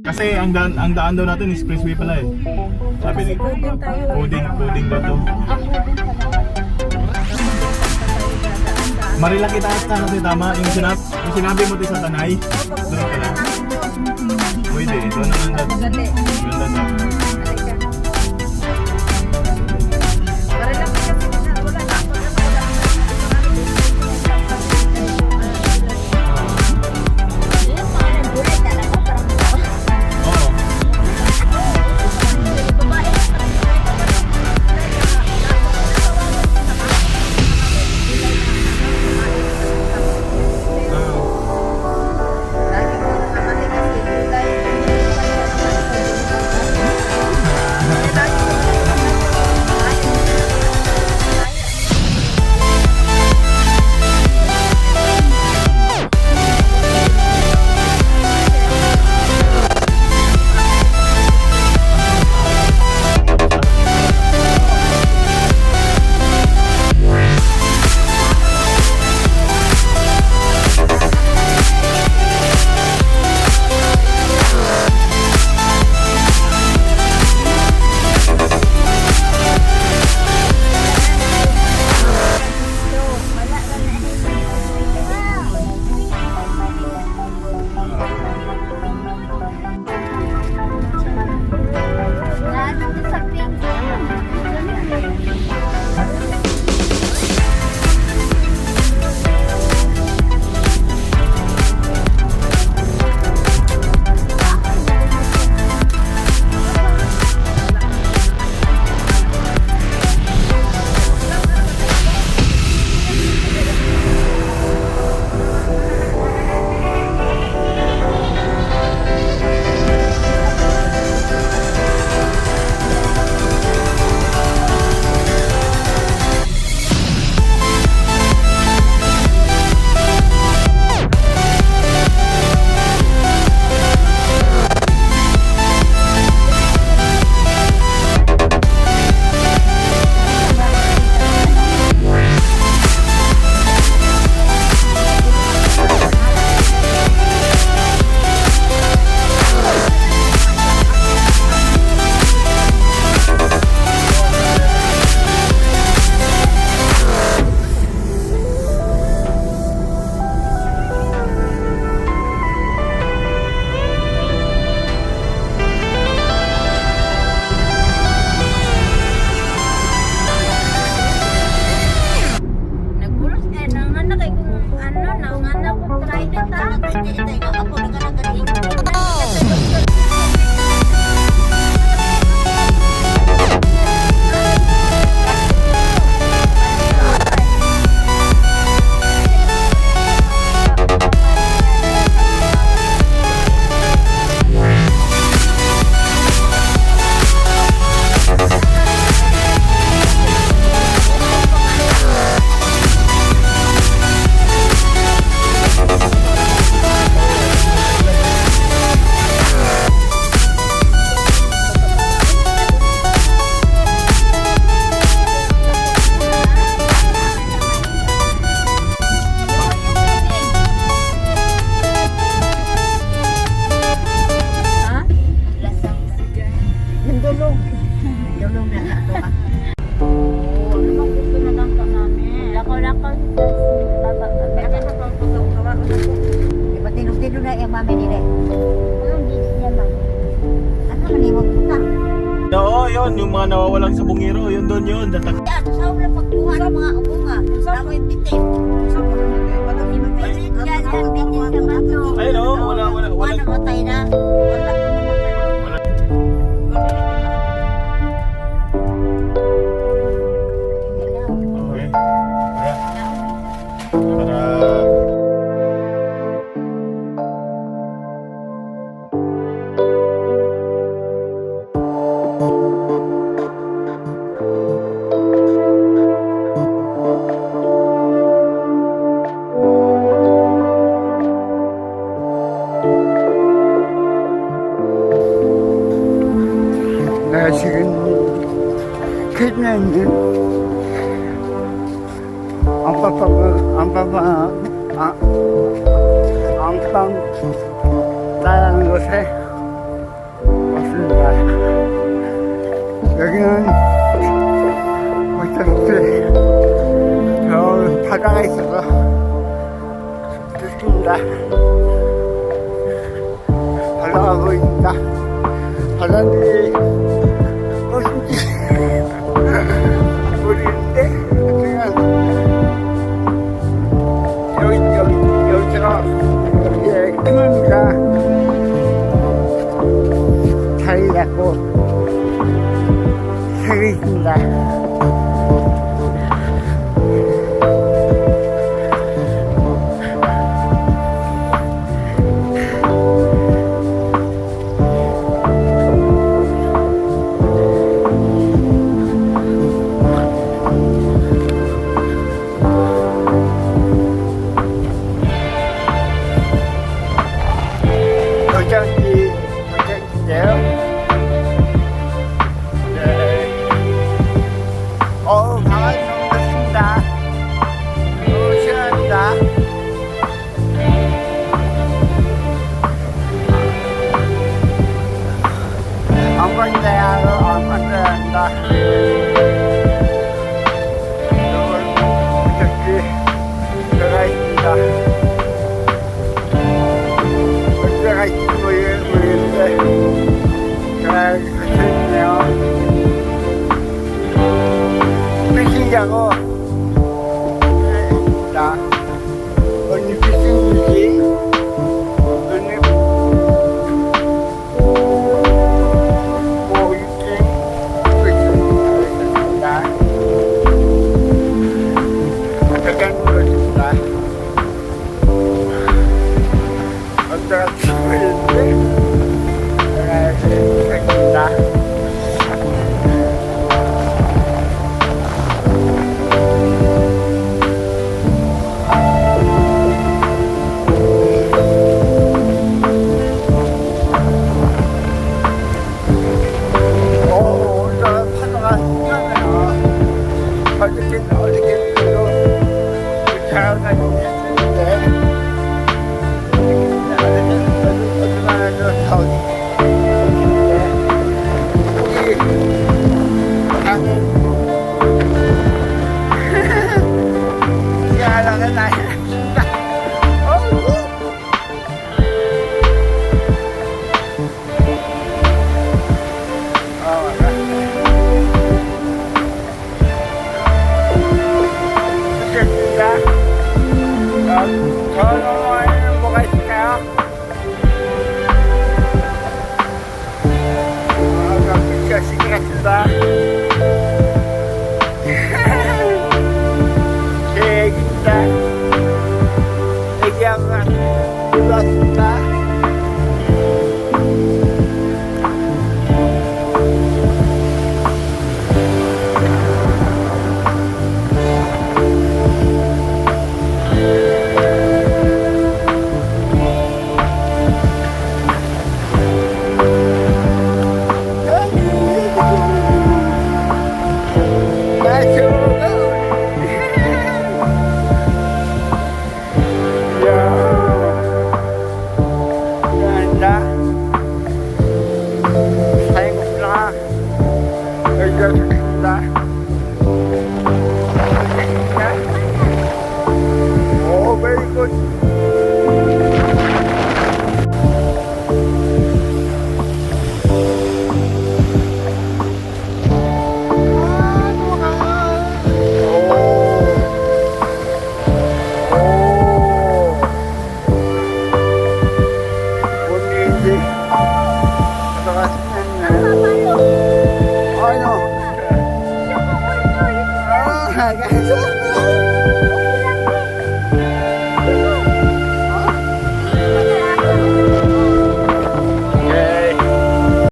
Kasi ang daan daw natin expressway pala eh. Sabi ni coding daw to. Marilaki taas na kasi tama yung sinabi mo tayo sa Tanay. Doon pala. Pwede, doon naman na. Oo, yun, yung mga nawawalang sa bungiro, yun doon yun. Yan, sa wala pagkuha ng mga bunga. Ako yung bitin. Yan, bitin naman to. Ayun o, wala. Wala namatay na. Okay. Para... 지금 그냥 안방따라는 곳에 여기는 어차피 저 바다가 있어서 좋습니다. 바다가 보입니다. 바다들이 무슨지 모르겠는데 그냥 여기처럼 여기에 그늘입니다. 자리 잡고 살고 있습니다. 도장지인데요. 네. 강아지 너무 좋습니다. 시원합니다. 앙팡따라는다. 저기 들어가 있습니다. 어디가 있는지 모르겠는데 잘 갇혀있네요. 피싱자고 있습니다. 언니 피싱이지. 언니 이렇게 하고 있습니다. 저기 앉은 거 있습니다. 어디가 있는데 있습니다. 오늘 파도가 심하네요. 어저께도 잘가지고 했는데 어쩌면 더 희한하게 날